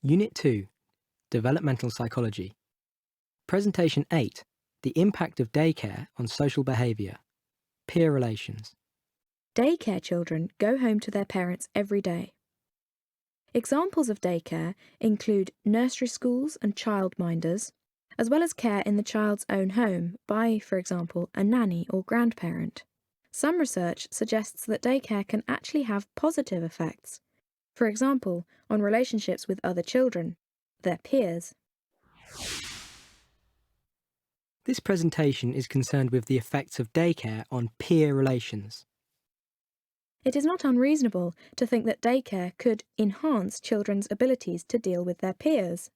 Unit 2, Developmental Psychology. Presentation 8, The Impact of Daycare on Social Behaviour. Peer Relations. Daycare children go home to their parents every day. Examples of daycare include nursery schools and childminders, as well as care in the child's own home by, for example, a nanny or grandparent. Some research suggests that daycare can actually have positive effects, for example, on relationships with other children, their peers. This presentation is concerned with the effects of daycare on peer relations. It is not unreasonable to think that daycare could enhance children's abilities to deal with their peers.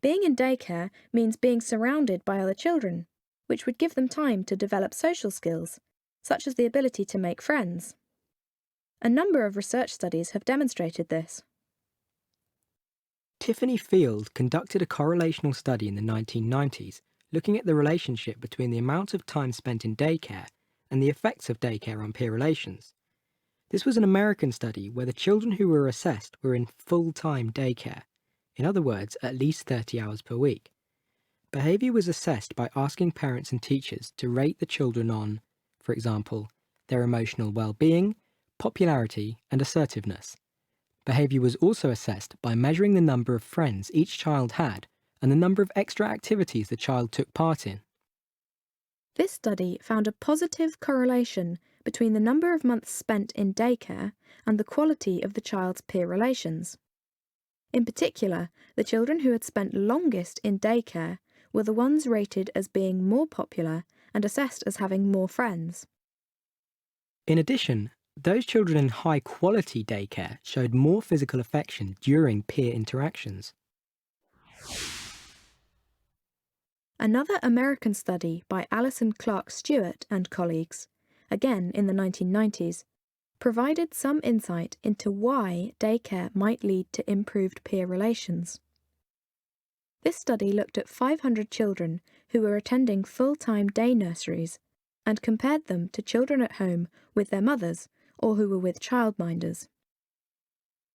Being in daycare means being surrounded by other children, which would give them time to develop social skills, such as the ability to make friends. A number of research studies have demonstrated this. Tiffany Field conducted a correlational study in the 1990s looking at the relationship between the amount of time spent in daycare and the effects of daycare on peer relations. This was an American study where the children who were assessed were in full-time daycare, in other words, at least 30 hours per week. Behaviour was assessed by asking parents and teachers to rate the children on, for example, their emotional well-being, popularity and assertiveness. Behaviour was also assessed by measuring the number of friends each child had and the number of extra activities the child took part in. This study found a positive correlation between the number of months spent in daycare and the quality of the child's peer relations. In particular, the children who had spent longest in daycare were the ones rated as being more popular and assessed as having more friends. In addition, those children in high-quality daycare showed more physical affection during peer interactions. Another American study by Alison Clark Stewart and colleagues, again in the 1990s, provided some insight into why daycare might lead to improved peer relations. This study looked at 500 children who were attending full-time day nurseries and compared them to children at home with their mothers or who were with childminders.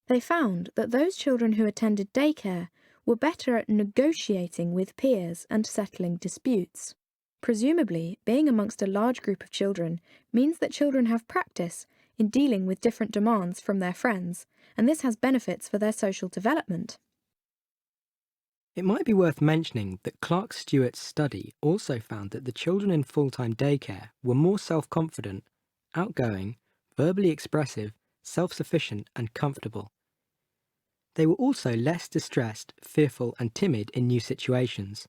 They found that those children who attended daycare were better at negotiating with peers and settling disputes. Presumably, being amongst a large group of children means that children have practice in dealing with different demands from their friends, and this has benefits for their social development. It might be worth mentioning that Clark Stewart's study also found that the children in full-time daycare were more self-confident, outgoing, verbally expressive, self-sufficient and comfortable. They were also less distressed, fearful and timid in new situations.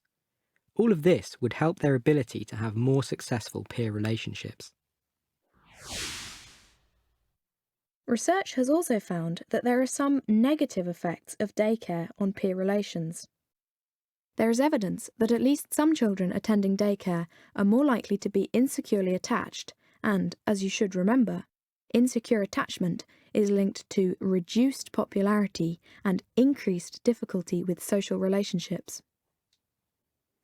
All of this would help their ability to have more successful peer relationships. Research has also found that there are some negative effects of daycare on peer relations. There is evidence that at least some children attending daycare are more likely to be insecurely attached and, as you should remember, insecure attachment is linked to reduced popularity and increased difficulty with social relationships.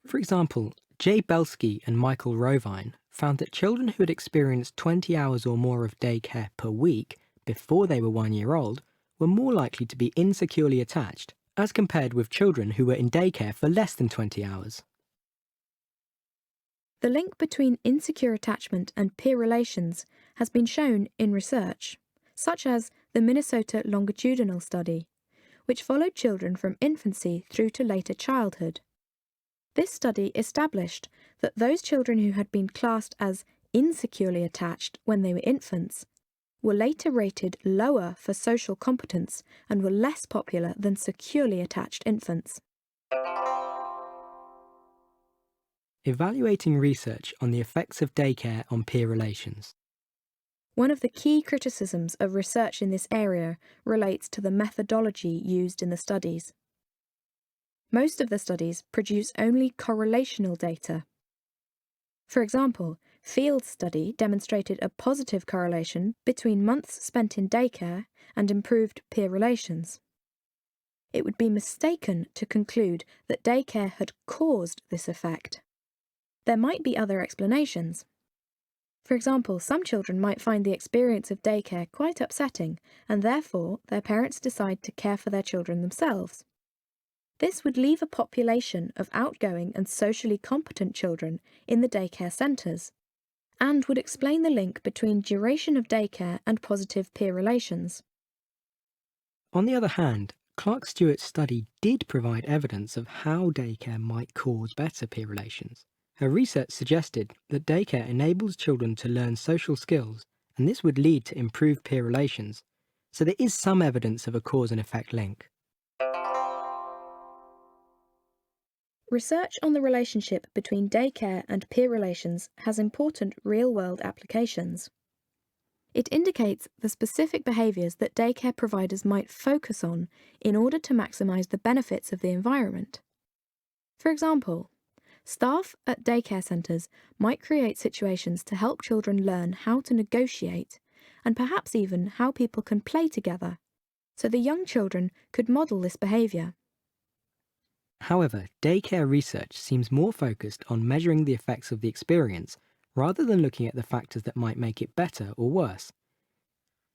For example, Jay Belsky and Michael Rovine found that children who had experienced 20 hours or more of daycare per week before they were 1 year old were more likely to be insecurely attached as compared with children who were in daycare for less than 20 hours. The link between insecure attachment and peer relations has been shown in research, such as the Minnesota Longitudinal Study, which followed children from infancy through to later childhood. This study established that those children who had been classed as insecurely attached when they were infants were later rated lower for social competence and were less popular than securely attached infants. Evaluating research on the effects of daycare on peer relations. One of the key criticisms of research in this area relates to the methodology used in the studies. Most of the studies produce only correlational data. For example, Field's study demonstrated a positive correlation between months spent in daycare and improved peer relations. It would be mistaken to conclude that daycare had caused this effect. There might be other explanations. For example, some children might find the experience of daycare quite upsetting, and therefore their parents decide to care for their children themselves. This would leave a population of outgoing and socially competent children in the daycare centres, and would explain the link between duration of daycare and positive peer relations. On the other hand, Clark Stewart's study did provide evidence of how daycare might cause better peer relations. Her research suggested that daycare enables children to learn social skills, and this would lead to improved peer relations. So there is some evidence of a cause and effect link. Research on the relationship between daycare and peer relations has important real-world applications. It indicates the specific behaviours that daycare providers might focus on in order to maximise the benefits of the environment. For example, staff at daycare centres might create situations to help children learn how to negotiate and perhaps even how people can play together, so the young children could model this behaviour. However, daycare research seems more focused on measuring the effects of the experience rather than looking at the factors that might make it better or worse.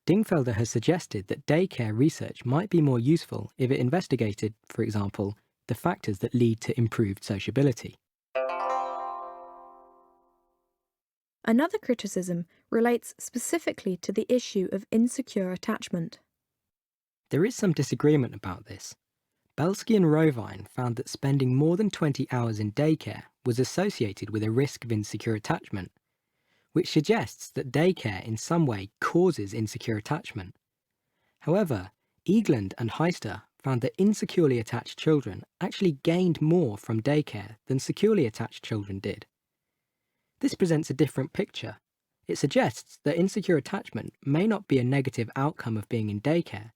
Dingfelder has suggested that daycare research might be more useful if it investigated, for example, the factors that lead to improved sociability. Another criticism relates specifically to the issue of insecure attachment. There is some disagreement about this. Belsky and Rovine found that spending more than 20 hours in daycare was associated with a risk of insecure attachment, which suggests that daycare in some way causes insecure attachment. However, Eagland and Heister found that insecurely attached children actually gained more from daycare than securely attached children did. This presents a different picture. It suggests that insecure attachment may not be a negative outcome of being in daycare,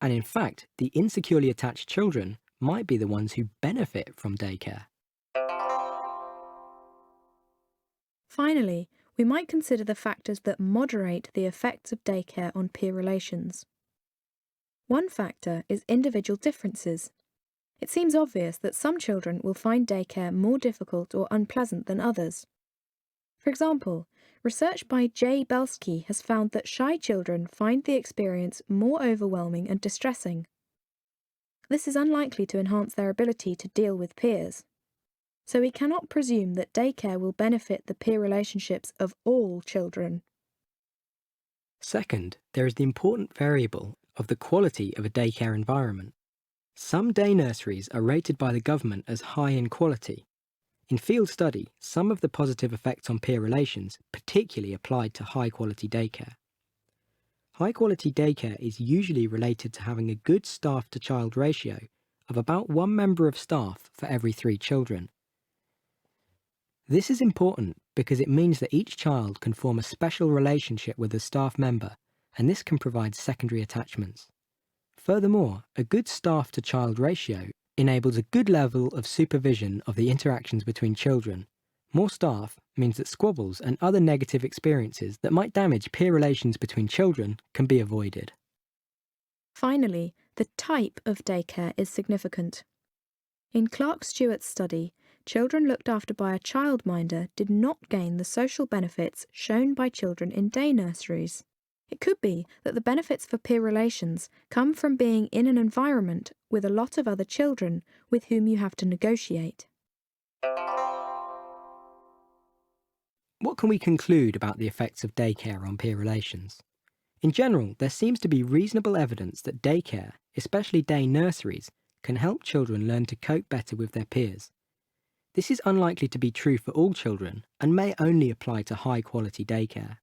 and in fact, the insecurely attached children might be the ones who benefit from daycare. Finally, we might consider the factors that moderate the effects of daycare on peer relations. One factor is individual differences. It seems obvious that some children will find daycare more difficult or unpleasant than others. For example, research by J. Belsky has found that shy children find the experience more overwhelming and distressing. This is unlikely to enhance their ability to deal with peers. So we cannot presume that daycare will benefit the peer relationships of all children. Second, there is the important variable of the quality of a daycare environment. Some day nurseries are rated by the government as high in quality. In field study, some of the positive effects on peer relations particularly applied to high-quality daycare. High-quality daycare is usually related to having a good staff-to-child ratio of about 1 member of staff for every 3 children. This is important because it means that each child can form a special relationship with a staff member, and this can provide secondary attachments. Furthermore, a good staff-to-child ratio enables a good level of supervision of the interactions between children. More staff means that squabbles and other negative experiences that might damage peer relations between children can be avoided. Finally, the type of daycare is significant. In Clark Stewart's study, children looked after by a childminder did not gain the social benefits shown by children in day nurseries. It could be that the benefits for peer relations come from being in an environment with a lot of other children with whom you have to negotiate. What can we conclude about the effects of daycare on peer relations? In general, there seems to be reasonable evidence that daycare, especially day nurseries, can help children learn to cope better with their peers. This is unlikely to be true for all children and may only apply to high-quality daycare.